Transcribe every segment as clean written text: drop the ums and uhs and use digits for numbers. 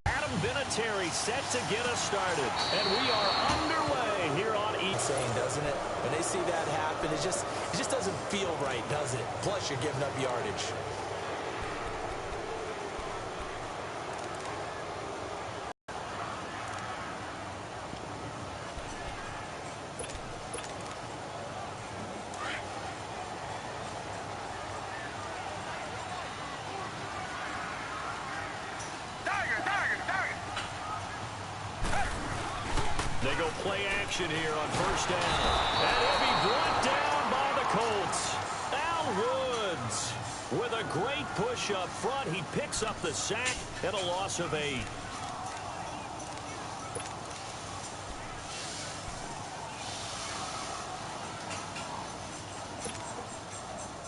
Adam Vinatieri set to get us started. And we are underway here on Insane, doesn't it? When they see that happen, it just doesn't feel right, does it? Plus, you're giving up yardage. They go play action here on first down. And he'll be brought down by the Colts. Al Woods with a great push up front. He picks up the sack and a loss of 8.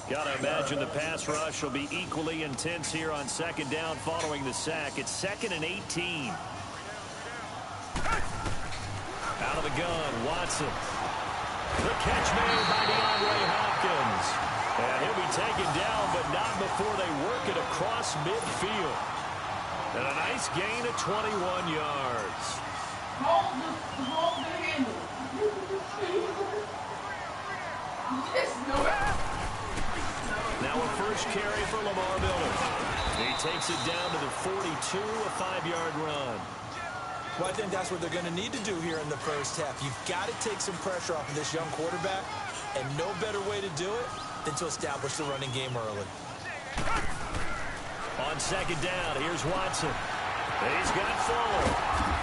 Gotta imagine the pass rush will be equally intense here on second down following the sack. It's 2nd and 18. Out of the gun, Watson. The catch made by DeAndre Hopkins. And he'll be taken down, but not before they work it across midfield. And a nice gain of 21 yards. Hold the handle. Now a first carry for Lamar Miller. He takes it down to the 42, a 5-yard run. Well, I think that's what they're going to need to do here in the first half. You've got to take some pressure off of this young quarterback, and no better way to do it than to establish the running game early. On second down, here's Watson. He's got Fuller.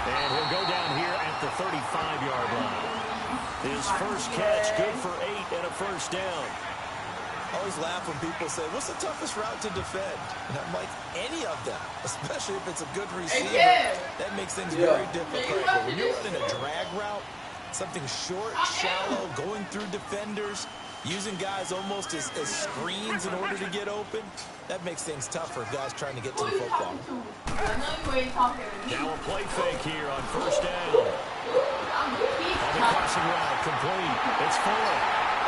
And he'll go down here at the 35-yard line. His first catch, good for 8 and a first down. I always laugh when people say, what's the toughest route to defend? And I'm like, any of them, especially if it's a good receiver. That makes things very difficult. But when you're running a drag route, something short, shallow, going through defenders, using guys almost as screens in order to get open, that makes things tough for guys trying to get to the football. Now a play fake here on first down. On the crossing route, complete. It's Fuller.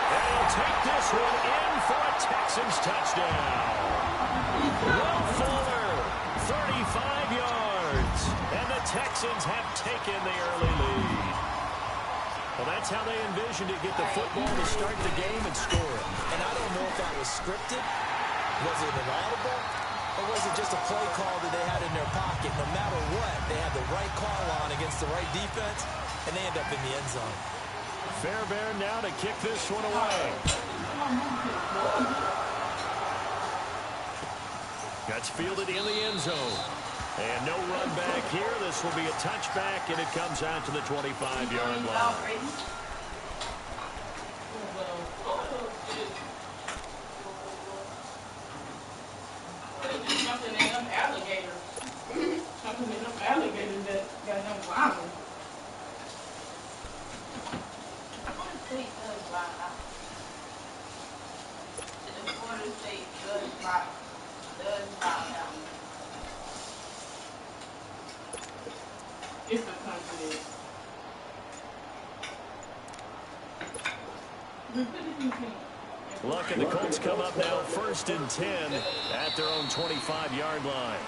And he'll take this one in for a Texans touchdown. Will Fuller, 35 yards. And the Texans have taken the early lead. Well, that's how they envisioned it, get the football to start the game and score it. And I don't know if that was scripted. Was it an audible? Or was it just a play call that they had in their pocket? No matter what, they had the right call on against the right defense, and they end up in the end zone. Fairbairn now to kick this one away. That's fielded in the end zone. And no run back here. This will be a touchback, and it comes out to the 25-yard line. Something in them alligators. Something in them alligators that got them wild. It's the country. Look, and the Colts come up now 1st and 10 at their own 25-yard line.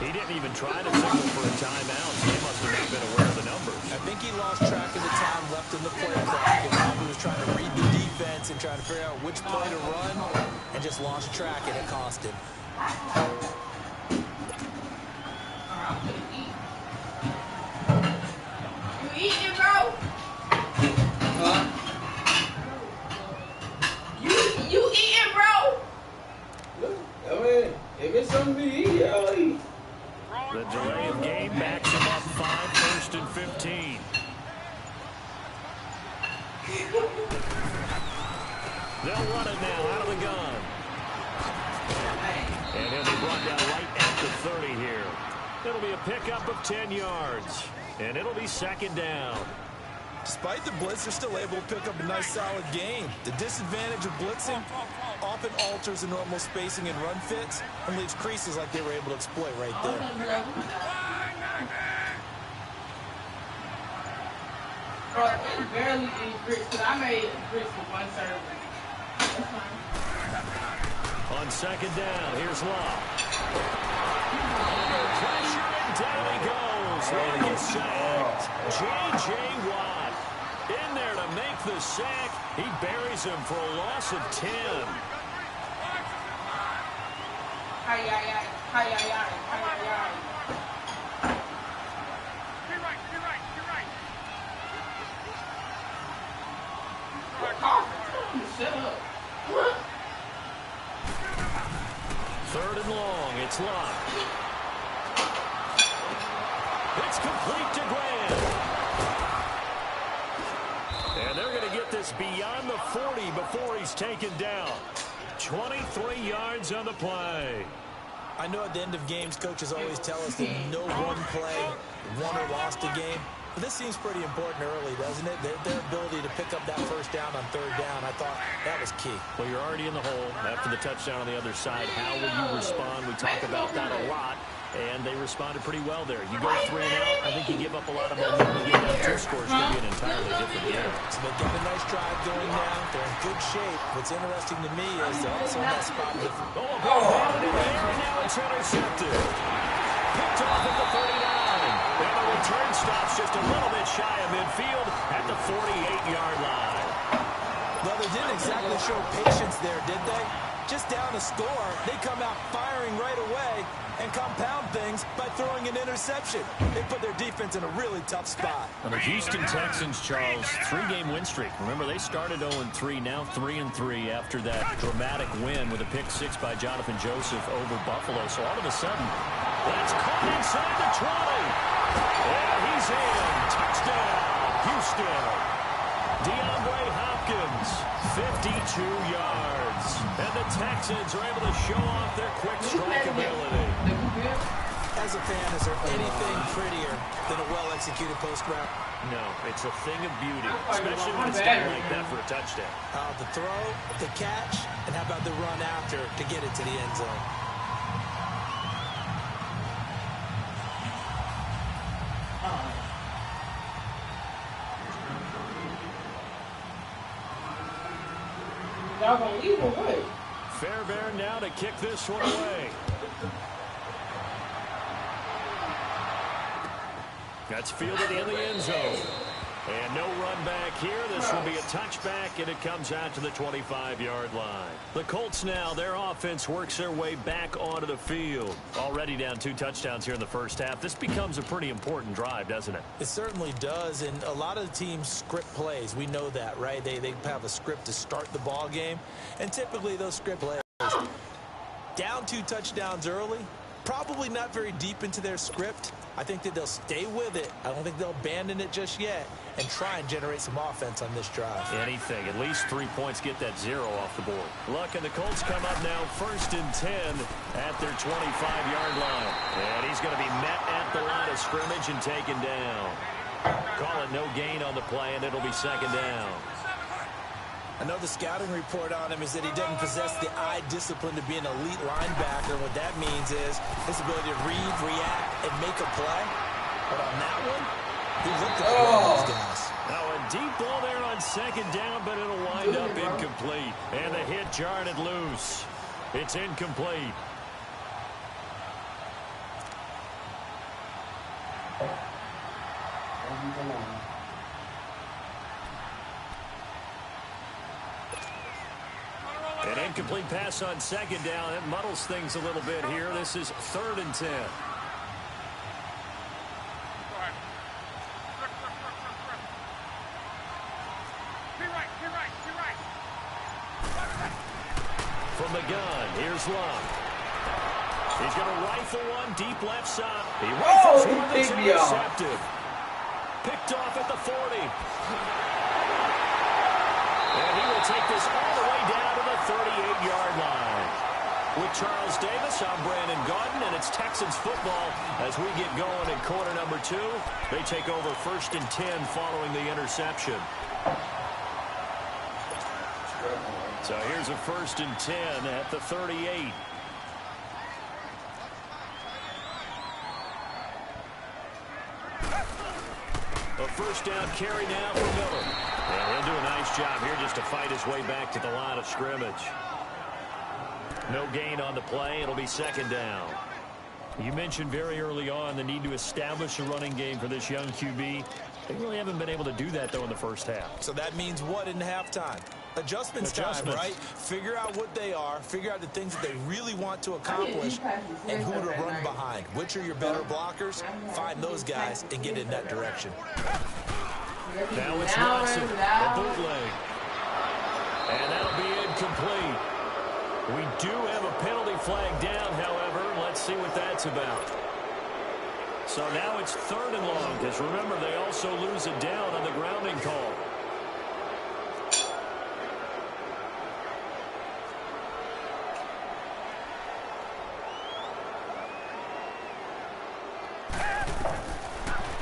He didn't even try to signal for a timeout, so he must have not been aware of the numbers. I think he lost track of the time left in the play clock, and probably was trying to read the defense and trying to figure out which play to run, and just lost track, and it cost him. You eating, bro? Huh? You eating, bro? I mean, if it's something to eat, I'll eat. The delay of game backs him up 5, 1st and 15. They'll run it now out of the gun. And he'll be brought down right at the 30 here. It'll be a pickup of 10 yards. And it'll be 2nd down. Despite the blitz, they're still able to pick up a nice, solid gain. The disadvantage of blitzing often alters the normal spacing and run fits and leaves creases like they were able to exploit right there. Bro, it's barely any grits, because I made grits for one serving. That's fine. On 2nd down, here's Love. lineman is sacked. J.J. Watt in there to make the sack. He buries him for a loss of 10. Hi, hi, hi. Hi, hi, hi. Hi, hi, hi. You're right. Shut up. Third and long. It's locked. It's complete to Graham. And they're going to get this beyond the 40 before he's taken down. 23 yards on the play. I know at the end of games, coaches always tell us that no one play won or lost a game. But this seems pretty important early, doesn't it? Their ability to pick up that first down on third down, I thought that was key. Well, you're already in the hole after the touchdown on the other side. How will you respond? We talk about that a lot. And they responded pretty well there. You go 3 and out, I think you give up a lot of momentum. You get down 2 scores, could be an entirely different game. So they're getting a nice drive going now. They're in good shape. What's interesting to me is they're also in that spot. In the air, and now it's intercepted. Picked off at the 39. And the return stops just a little bit shy of midfield at the 48-yard line. Well, they didn't exactly show patience there, did they? Just down a score, they come out firing right away and compound things by throwing an interception. They put their defense in a really tough spot. And the Houston Texans, Charles, 3-game win streak. Remember, they started 0-3, now 3-3 after that dramatic win with a pick 6 by Jonathan Joseph over Buffalo. So all of a sudden, that's caught inside the 20. And he's in. Touchdown, Houston. DeAndre Hopkins, 52 yards. And the Texans are able to show off their quick strike ability. As a fan, is there anything prettier than a well-executed post route? No, it's a thing of beauty, especially when it's done like that for a touchdown. The throw, the catch, and how about the run after to get it to the end zone? Y'all gonna leave or what? Fairbairn now to kick this one away. That's fielded in the end zone. And no run back here. This will be a touchback, and it comes out to the 25-yard line. The Colts now, their offense works their way back onto the field. Already down 2 touchdowns here in the first half. This becomes a pretty important drive, doesn't it? It certainly does, and a lot of the teams script plays. We know that, right? They have a script to start the ball game, and typically those script plays, down 2 touchdowns early, probably not very deep into their script. I think that they'll stay with it. I don't think they'll abandon it just yet and try and generate some offense on this drive. Anything. At least 3 points, get that 0 off the board. Look, and the Colts come up now 1st and 10 at their 25-yard line. And he's going to be met at the line of scrimmage and taken down. Call it no gain on the play, and it'll be 2nd down. I know the scouting report on him is that he doesn't possess the eye discipline to be an elite linebacker. What that means is his ability to read, react, and make a play. But on that one, he looked at those guys. Now a deep ball there on 2nd down, but it'll wind up incomplete. And the hit jarred it loose. It's incomplete. An incomplete pass on 2nd down. It muddles things a little bit here. This is 3rd and 10. From the gun, here's Love. He's going to rifle one deep left side. He rifles one that's intercepted. Picked off at the 40. And he will take this all the way down to the 38-yard line. With Charles Davis, I'm Brandon Gaudin, and it's Texans football as we get going in quarter number 2. They take over 1st and 10 following the interception. So here's a 1st and 10 at the 38. A 1st down carry now for Miller. And he'll do a nice job here just to fight his way back to the line of scrimmage. No gain on the play. It'll be 2nd down. You mentioned very early on the need to establish a running game for this young QB. They really haven't been able to do that, though, in the first half. So that means what in halftime? Adjustments time, right? Figure out what they are, figure out the things that they really want to accomplish, and who to run behind. Which are your better blockers? Find those guys and get in that direction. Now it's Watson, the bootleg. And that'll be incomplete. We do have a penalty flag down, however. Let's see what that's about. So now it's 3rd and long, because remember, they also lose it down on the grounding call.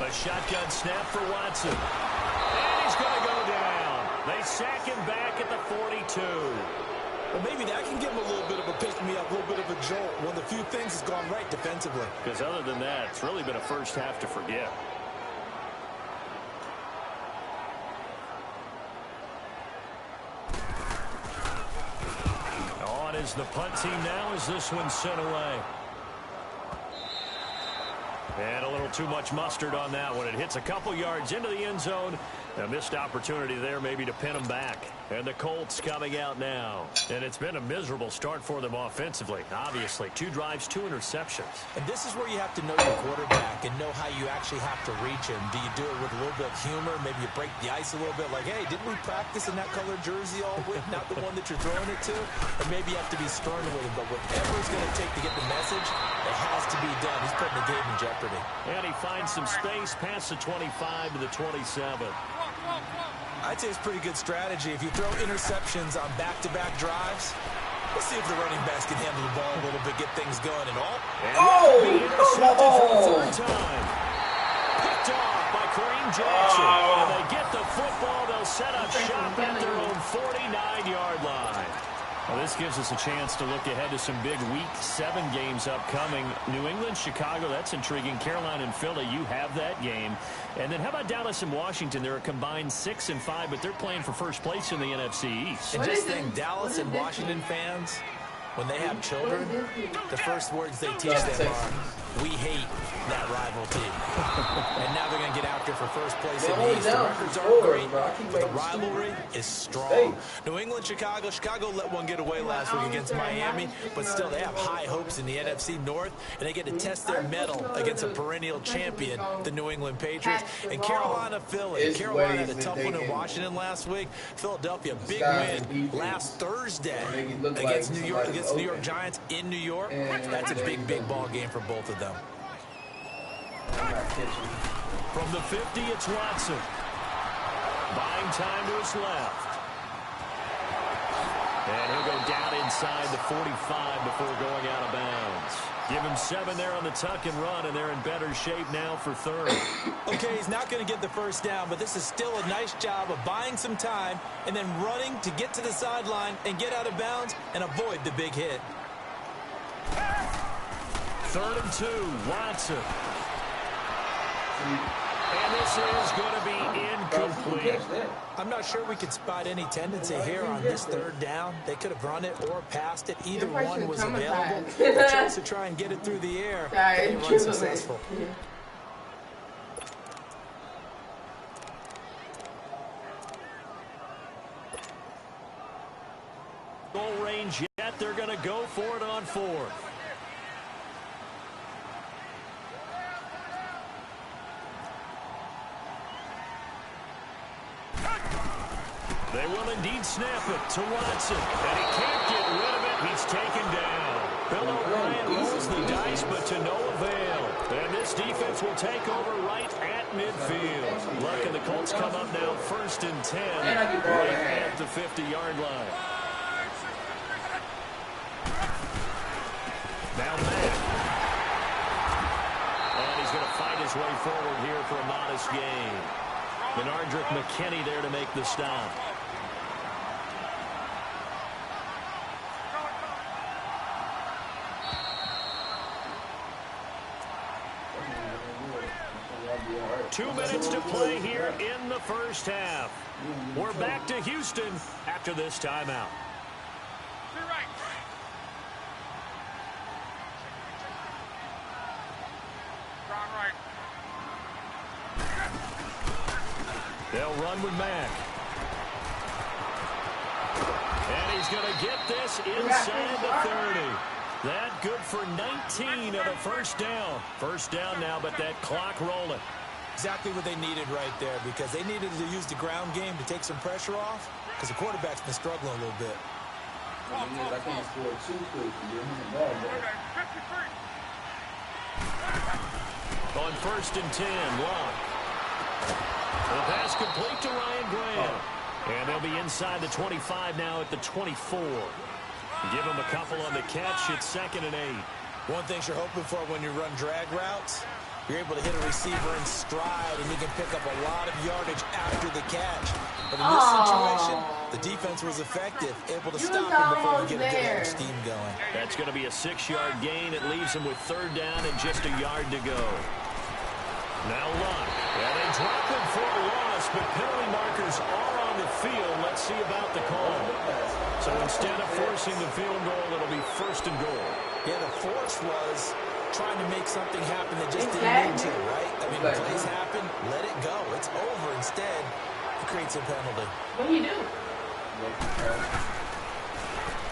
A shotgun snap for Watson. And he's going to go down. They sack him back at the 42. Well, maybe that can give him a little bit of a pick-me-up, a little bit of a jolt. One of the few things has gone right defensively. Because other than that, it's really been a first half to forget. On is the punt team now as this one's sent away. And a little too much mustard on that one. It hits a couple yards into the end zone. A missed opportunity there maybe to pin them back. And the Colts coming out now. And it's been a miserable start for them offensively. Obviously, 2 drives, 2 interceptions. And this is where you have to know your quarterback and know how you actually have to reach him. Do you do it with a little bit of humor? Maybe you break the ice a little bit like, hey, didn't we practice in that colored jersey all week? Not the one that you're throwing it to? Or maybe you have to be stern with him. But whatever it's going to take to get the message, it has to be done. He's putting the game in jeopardy. And he finds some space past the 25 to the 27. I'd say it's pretty good strategy. If you throw interceptions on back-to-back drives, let's see if the running backs can handle the ball a little bit, get things going and all. Intercepted for the 3rd time. Picked off by Kareem Jackson. And they get the football. They'll set up shop at their own 49-yard line. Well, this gives us a chance to look ahead to some big Week 7 games upcoming. New England, Chicago, that's intriguing. Carolina and Philly, you have that game. And then how about Dallas and Washington? They're a combined 6-5, but they're playing for first place in the NFC East. And just think, Dallas and Washington fans, when they have children, the first words they teach them are, we hate that rival team. And now they're going to get out there for first place in the East. The records aren't great, but the rivalry is strong. New England, Chicago. Chicago let one get away last week against Miami, but still they have high hopes in the NFC North, and they get to test their mettle against a perennial champion, the New England Patriots. And Carolina, Philly. Carolina had a tough one in Washington last week. Philadelphia, big win last Thursday against New York, against the New York Giants in New York. That's a big, big ball game for both of them. From the 50, it's Watson. Buying time to his left. And he'll go down inside the 45 before going out of bounds. Give him 7 there on the tuck and run, and they're in better shape now for 3rd. Okay, he's not going to get the first down, but this is still a nice job of buying some time and then running to get to the sideline and get out of bounds and avoid the big hit. 3rd and 2, Watson. And this is going to be incomplete. I'm not sure we could spot any tendency here on this 3rd down. They could have run it or passed it. Either one was available. The chance to try and get it through the air. They were unsuccessful. Goal range yet. They're going to go for it on 4th. They will indeed snap it to Watson. And he can't get rid of it. He's taken down. Bill O'Brien rolls the dice, but to no avail. And this defense will take over right at midfield. Luck and the Colts come up now 1st and 10. Right at the 50-yard line. Now Matt. And he's going to fight his way forward here for a modest gain. Benardrick McKinney there to make the stop. Two minutes to play here in the first half. We're back to Houston after this timeout. They'll run with Mack. And he's going to get this inside the 30. That good for 19 at a first down. First down now, but that clock rolling. Exactly what they needed right there, because they needed to use the ground game to take some pressure off, because the quarterback's been struggling a little bit. I can't score too quick and get him the ball back. On 1st and 10, Locke. The pass complete to Ryan Graham. And they'll be inside the 25 now at the 24. Give him a couple on the catch. It's 2nd and 8. One thing you're hoping for when you run drag routes, you're able to hit a receiver in stride, and you can pick up a lot of yardage after the catch. But in this situation, the defense was effective, able to stop him before we get a good scheme going. That's going to be a 6-yard gain. It leaves him with 3rd down and just a yard to go. Now Locke. And they drop him for a loss, but penalty markers are on the field. Let's see about the call. So instead of forcing the field goal, it'll be 1st and goal. Yeah, the force was trying to make something happen that just didn't need to, right? I mean, plays happen, let it go. It's over. Instead, it creates a penalty. What do you do?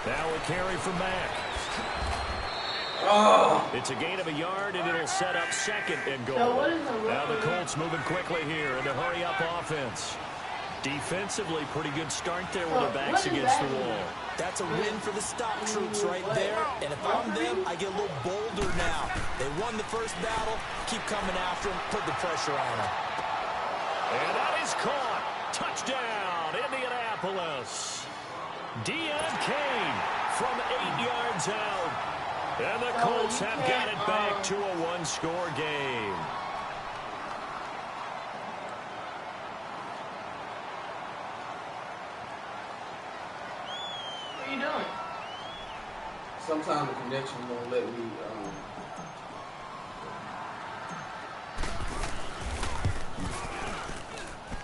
Now a carry from Mack. Oh. It's a gain of a yard, and it'll set up 2nd and goal. So what is Now the Colts moving quickly here in the hurry-up offense. Defensively, pretty good start there with their backs against the wall. That's a win for the stop troops right there. And if I'm them, I get a little bolder now. They won the first battle. Keep coming after them. Put the pressure on them. And that is caught. Touchdown, Indianapolis. Deon Cain from 8 yards out. And the Colts have got it back to a 1-score game. What are you doing? Sometimes the connection won't let me.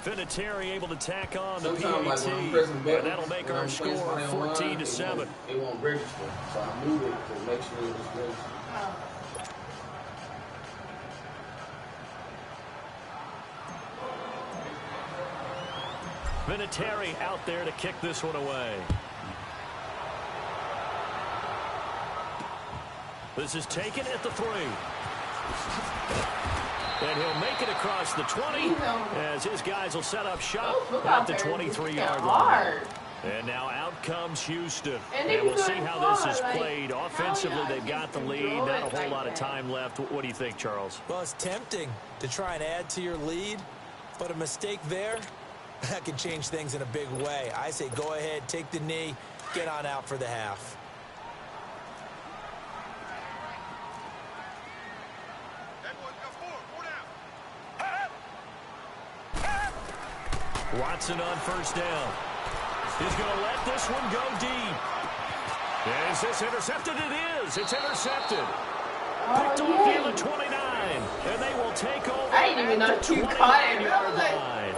Vinatieri able to tack on the Sometimes, PAT, like when I'm pressing buttons, and that'll make our score 14-7. It won't register, so I move it to make sure it's registered. Vinatieri out there to kick this one away. This is taken at the 3. And he'll make it across the 20 as his guys will set up shop at the 23-yard line. And now out comes Houston. And we'll see how this is played. Offensively, they've got the lead. Not a whole lot of time left. What do you think, Charles? Well, it's tempting to try and add to your lead, but a mistake there, that can change things in a big way. I say go ahead, take the knee, get on out for the half. Watson on 1st down. He's going to let this one go deep. Is this intercepted? It is. It's intercepted. Picked off near the 29. And they will take over I didn't even know at the you caught it. 28-yard line.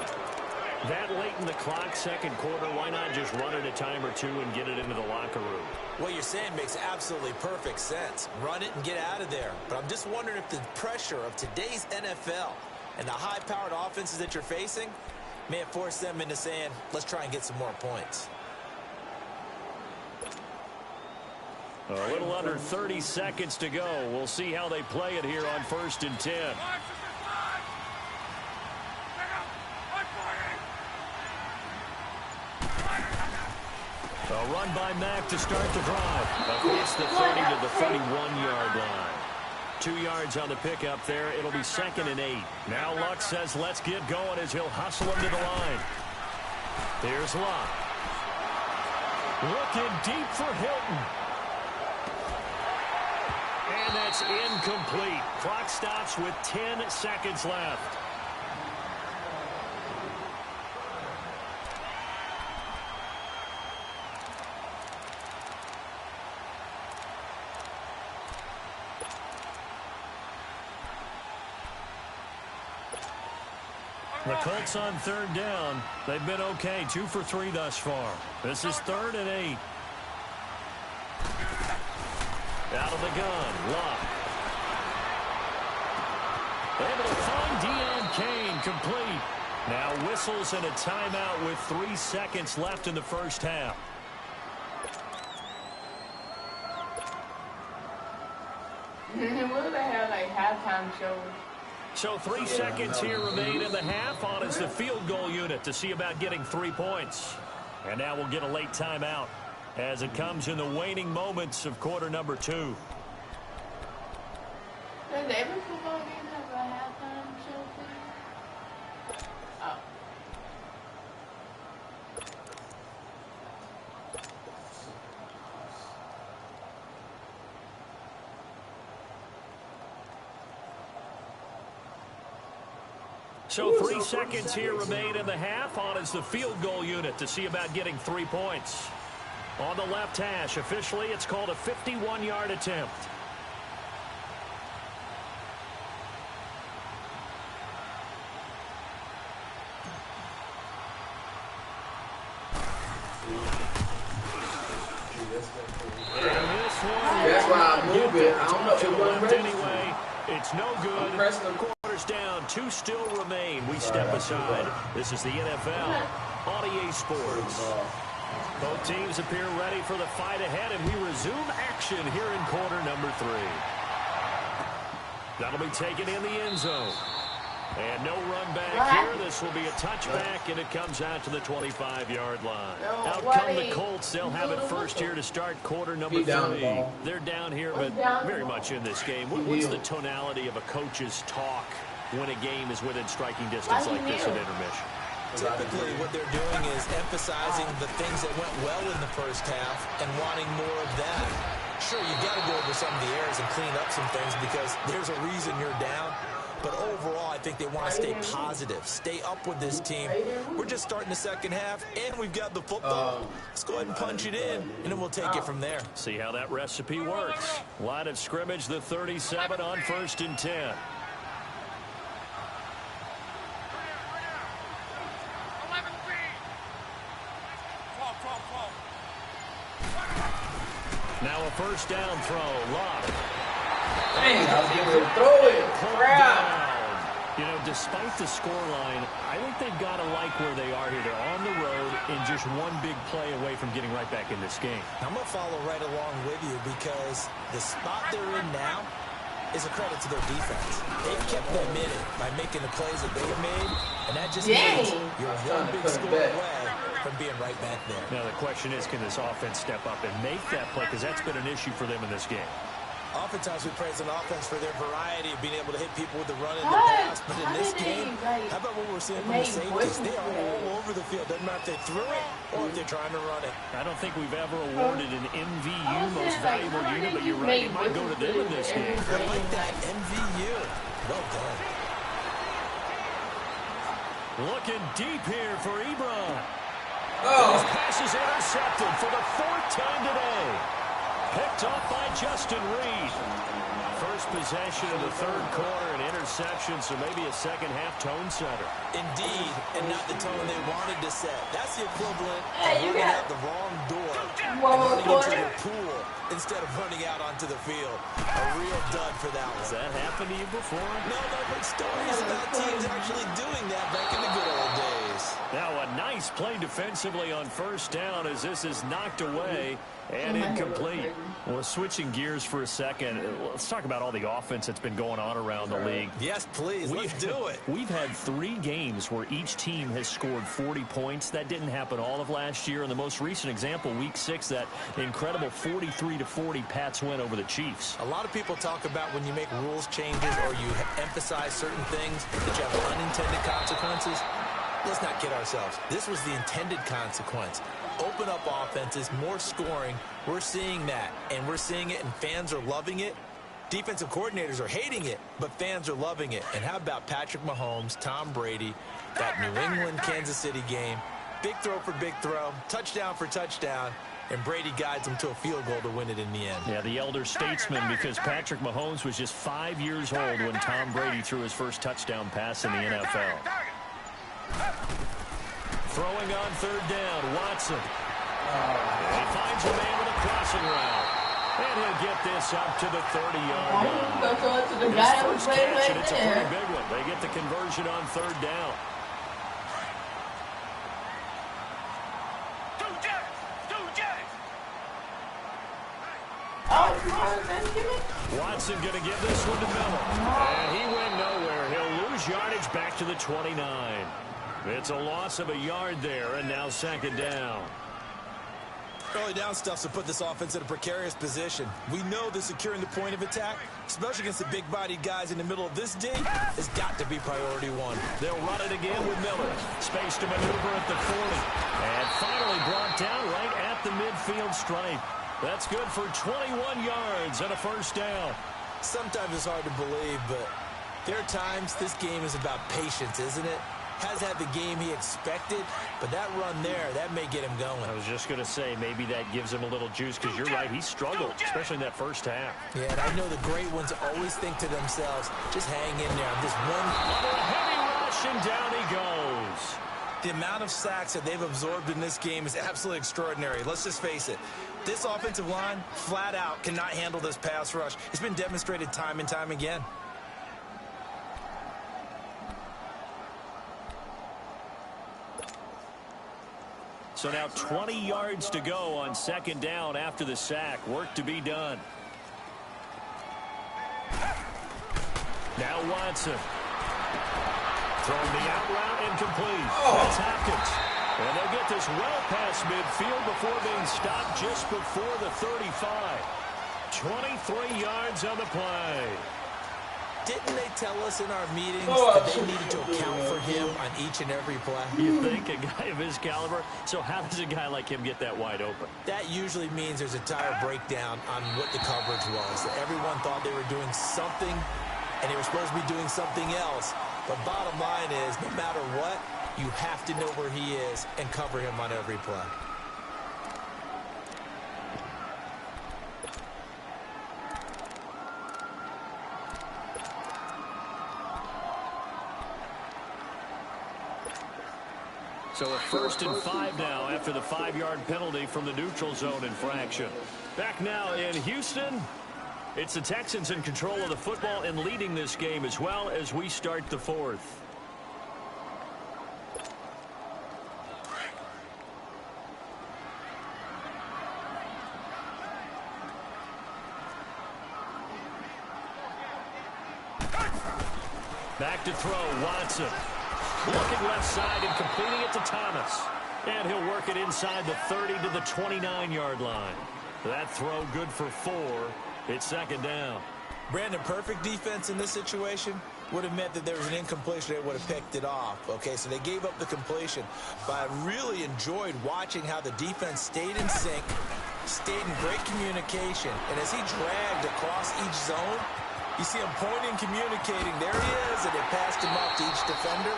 That late in the clock, 2nd quarter, why not just run it a time or two and get it into the locker room? What you're saying makes absolutely perfect sense. Run it and get out of there. But I'm just wondering if the pressure of today's NFL and the high-powered offenses that you're facing may have forced them into saying, let's try and get some more points. A little under 30 seconds to go. We'll see how they play it here on 1st and 10. A run by Mack to start the drive. Across the 30 to the 31-yard line. 2 yards on the pickup there. It'll be 2nd and 8. Now Luck says let's get going as he'll hustle him to the line. Here's Luck. Looking deep for Hilton. And that's incomplete. Clock stops with 10 seconds left. The Colts on 3rd down. They've been okay. 2 for 3 thus far. This is 3rd and 8. Out of the gun. Luck. Able to find Deon Cain complete. Now whistles and a timeout with 3 seconds left in the first half. What do they have, like, halftime shows? So 3 seconds here remain in the half. On is the field goal unit to see about getting 3 points. And now we'll get a late timeout as it comes in the waning moments of quarter number 2. Does every football game have a halftime show thing? Oh. So 3 seconds here remain in the half. On is the field goal unit to see about getting 3 points. On the left hash, officially, it's called a 51-yard attempt. And this one, That's why I move it. I don't know if it wasn't ready. Anyway, it's no good. Quarters down, 2 still remain. We step aside. This is the NFL on EA Sports. Both teams appear ready for the fight ahead, and we resume action here in quarter number 3. That'll be taken in the end zone. And no run back here. This will be a touchback, and it comes out to the 25-yard line. Out come the Colts. They'll have it first here to start quarter number 3. They're down here, but very much in this game. What's the tonality of a coach's talk when a game is within striking distance like this at intermission? Typically, what they're doing is emphasizing the things that went well in the first half and wanting more of that. Sure, you've got to go over some of the errors and clean up some things because there's a reason you're down. But overall, I think they want to stay positive, stay up with this team. We're just starting the second half, and we've got the football. Let's go ahead and punch it in, and then we'll take it from there. See how that recipe works. Line of scrimmage, the 37 on 1st and 10. Now a first down throw. Love. Dang, I was able to throw it. Crap. You know, despite the scoreline, I think they've got to like where they are here. They're on the road and just one big play away from getting right back in this game. I'm going to follow right along with you because the spot they're in now is a credit to their defense. They've kept them in it by making the plays that they've made, and that just means you're one big score away from being right back there. Now, the question is, can this offense step up and make that play? Because that's been an issue for them in this game. Oftentimes we praise an offense for their variety of being able to hit people with the run and the pass, but in this game, how about what we're seeing from the safeties? They are all over the field. Doesn't matter if they threw it or if they're trying to run it. I don't think we've ever awarded an MVU, most valuable unit, but you're right, it might go to them in this game. I like that, MVU. Well done. Looking deep here for Ebron. Oh. His pass is intercepted for the 4th time today. Picked off by Justin Reed. First possession of the 3rd quarter, an interception, so maybe a second-half tone setter. Indeed, and not the tone they wanted to set. That's the equivalent of running out the wrong door and running into the pool instead of running out onto the field. A real dud for that one. Has that happened to you before? No, but stories about teams actually doing that back in the good old days. Now a nice play defensively on first down as this is knocked away and incomplete. Well, switching gears for a second, let's talk about all the offense that's been going on around the league. Yes, please. Let's do it. We've had 3 games where each team has scored 40 points. That didn't happen all of last year. And the most recent example, Week 6, that incredible 43-40 Pats win over the Chiefs. A lot of people talk about when you make rules changes or you emphasize certain things that you have unintended consequences. Let's not kid ourselves. This was the intended consequence. Open up offenses, more scoring. We're seeing that, and we're seeing it, and fans are loving it. Defensive coordinators are hating it, but fans are loving it. And how about Patrick Mahomes, Tom Brady, that New England-Kansas City game? Big throw for big throw, touchdown for touchdown, and Brady guides them to a field goal to win it in the end. Yeah, the elder statesman, because Patrick Mahomes was just 5 years old when Tom Brady threw his first touchdown pass in the NFL. Throwing on 3rd down, Watson. He finds a man with a crossing route. And he'll get this up to the 30-yard line. His first catch, and it's a pretty big one. They get the conversion on 3rd down. Watson going to give this one to Miller. And he went nowhere. He'll lose yardage back to the 29. It's a loss of a yard there, and now second down. Early down stuff to put this offense in a precarious position. We know that securing the point of attack, especially against the big-bodied guys in the middle of this D, has got to be priority one. They'll run it again with Miller. Space to maneuver at the 40. And finally brought down right at the midfield stripe. That's good for 21 yards and a first down. Sometimes it's hard to believe, but there are times this game is about patience, isn't it? Has had the game he expected, but that run there, that may get him going. I was just going to say, maybe that gives him a little juice, because you're right, he struggled, especially in that first half. Yeah, and I know the great ones always think to themselves, just hang in there. I'm just one. A heavy rush, and down he goes. The amount of sacks that they've absorbed in this game is absolutely extraordinary. Let's just face it. This offensive line, flat out, cannot handle this pass rush. It's been demonstrated time and time again. So now 20 yards to go on second down after the sack. Work to be done. Now Watson. Throwing the out route incomplete. That's Hopkins. And they'll get this well past midfield before being stopped just before the 35. 23 yards on the play. Didn't they tell us in our meetings that they needed to account for him on each and every play? You think a guy of his caliber? So how does a guy like him get that wide open? That usually means there's a tire breakdown on what the coverage was. Everyone thought they were doing something, and they were supposed to be doing something else. But bottom line is, no matter what, you have to know where he is and cover him on every play. So a 1st and 5 now after the 5-yard penalty from the neutral zone infraction. Back now in Houston. It's the Texans in control of the football and leading this game as well as we start the 4th. Back to throw, Watson. Looking left side and completing it to Thomas. And he'll work it inside the 30 to the 29-yard line. That throw good for 4. It's second down. Brandon, perfect defense in this situation would have meant that there was an incompletion. They would have picked it off. Okay, so they gave up the completion. But I really enjoyed watching how the defense stayed in sync, stayed in great communication. And as he dragged across each zone, you see him pointing, communicating. There he is, and they passed him up to each defender.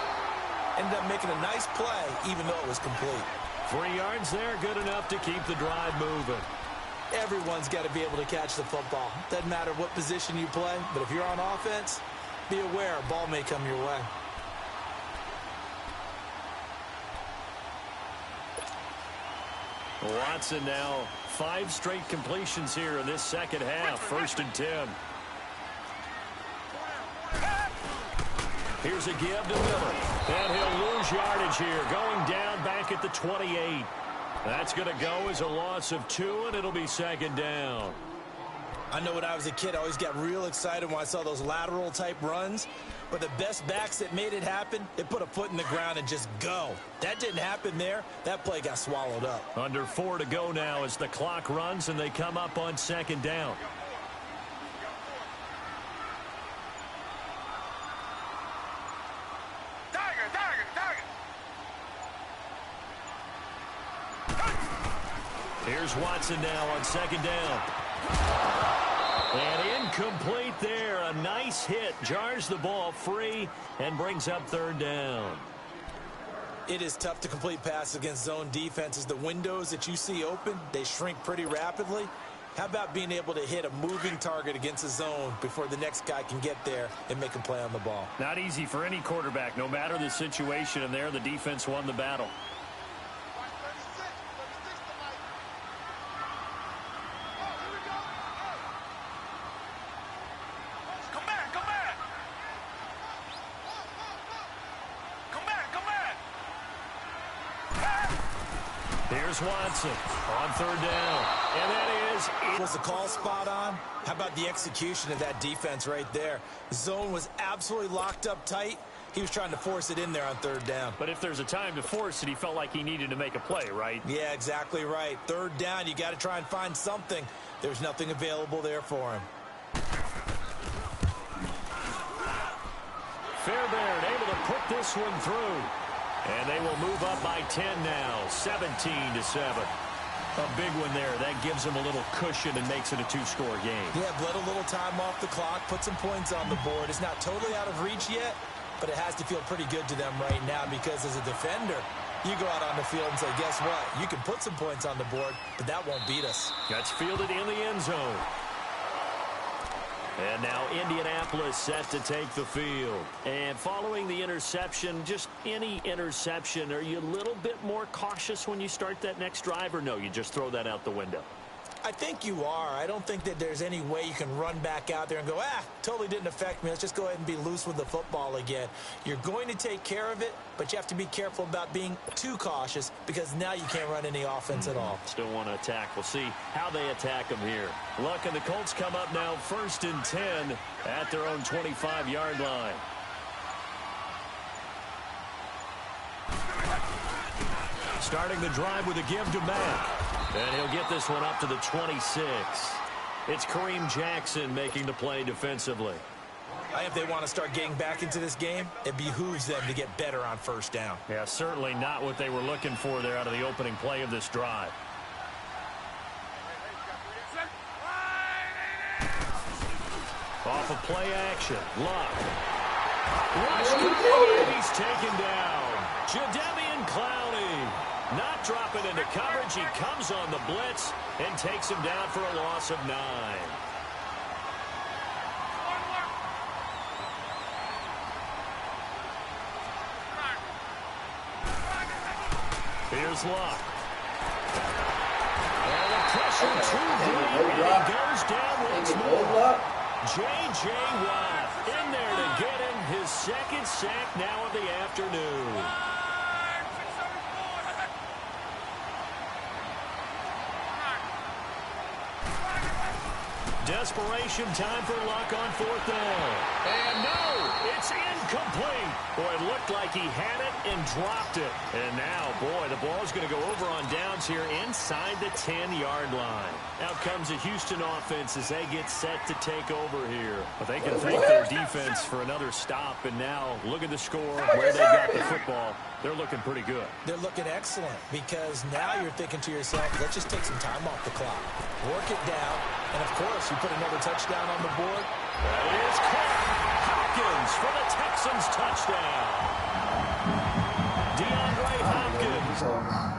Ended up making a nice play, even though it was complete. 3 yards there, good enough to keep the drive moving. Everyone's got to be able to catch the football. Doesn't matter what position you play, but if you're on offense, be aware a ball may come your way. Watson now 5 straight completions here in this second half. 1st and 10. Here's a give to Miller. And he'll lose yardage here. Going down back at the 28. That's going to go as a loss of 2, and it'll be second down. I know when I was a kid, I always got real excited when I saw those lateral-type runs. But the best backs that made it happen, they put a foot in the ground and just go. That didn't happen there. That play got swallowed up. Under 4 to go now as the clock runs, and they come up on second down. Here's Watson now on second down. And incomplete there. A nice hit. Jars the ball free and brings up 3rd down. It is tough to complete passes against zone defenses. The windows that you see open, they shrink pretty rapidly. How about being able to hit a moving target against a zone before the next guy can get there and make a play on the ball? Not easy for any quarterback, no matter the situation. And there, the defense won the battle. Here's Watson on third down. And that is... Was the call spot on? How about the execution of that defense right there? The zone was absolutely locked up tight. He was trying to force it in there on third down. But if there's a time to force it, he felt like he needed to make a play, right? Yeah, exactly right. Third down, you got to try and find something. There's nothing available there for him. Fairbairn able to put this one through. And they will move up by 10 now, 17-7. A big one there. That gives them a little cushion and makes it a two-score game. Yeah, bled a little time off the clock, put some points on the board. It's not totally out of reach yet, but it has to feel pretty good to them right now because as a defender, you go out on the field and say, guess what? You can put some points on the board, but that won't beat us. That's fielded in the end zone. And now Indianapolis set to take the field. And following the interception, just any interception, are you a little bit more cautious when you start that next drive, or no, you just throw that out the window? I think you are. I don't think that there's any way you can run back out there and go, totally didn't affect me. Let's just go ahead and be loose with the football again. You're going to take care of it, but you have to be careful about being too cautious because now you can't run any offense at all. Still want to attack. We'll see how they attack them here. Look, and the Colts come up now 1st and 10 at their own 25-yard line. Starting the drive with a give to Mack. And he'll get this one up to the 26. It's Kareem Jackson making the play defensively. If they want to start getting back into this game, it behooves them to get better on first down. Yeah, certainly not what they were looking for there out of the opening play of this drive. Off of play action. Luck. Rush complete. He's taken down. Jadeveon Clowney. Not dropping into coverage. He comes on the blitz and takes him down for a loss of 9. Here's Luck. And the pressure too deep, and he goes down once more. J.J. Watt in there to get him his second sack now of the afternoon. Desperation time for Luck on 4th down. And no, it's incomplete. Boy, it looked like he had it and dropped it. And now, boy, the ball's going to go over on downs here inside the 10-yard line. Out comes the Houston offense as they get set to take over here. But they can thank their defense for another stop. And now, look at the score, where they got the football. They're looking pretty good. They're looking excellent because now you're thinking to yourself, let's just take some time off the clock. Work it down. And, of course, you put another touchdown on the board. That is caught. Hopkins for the Texans touchdown. DeAndre Hopkins.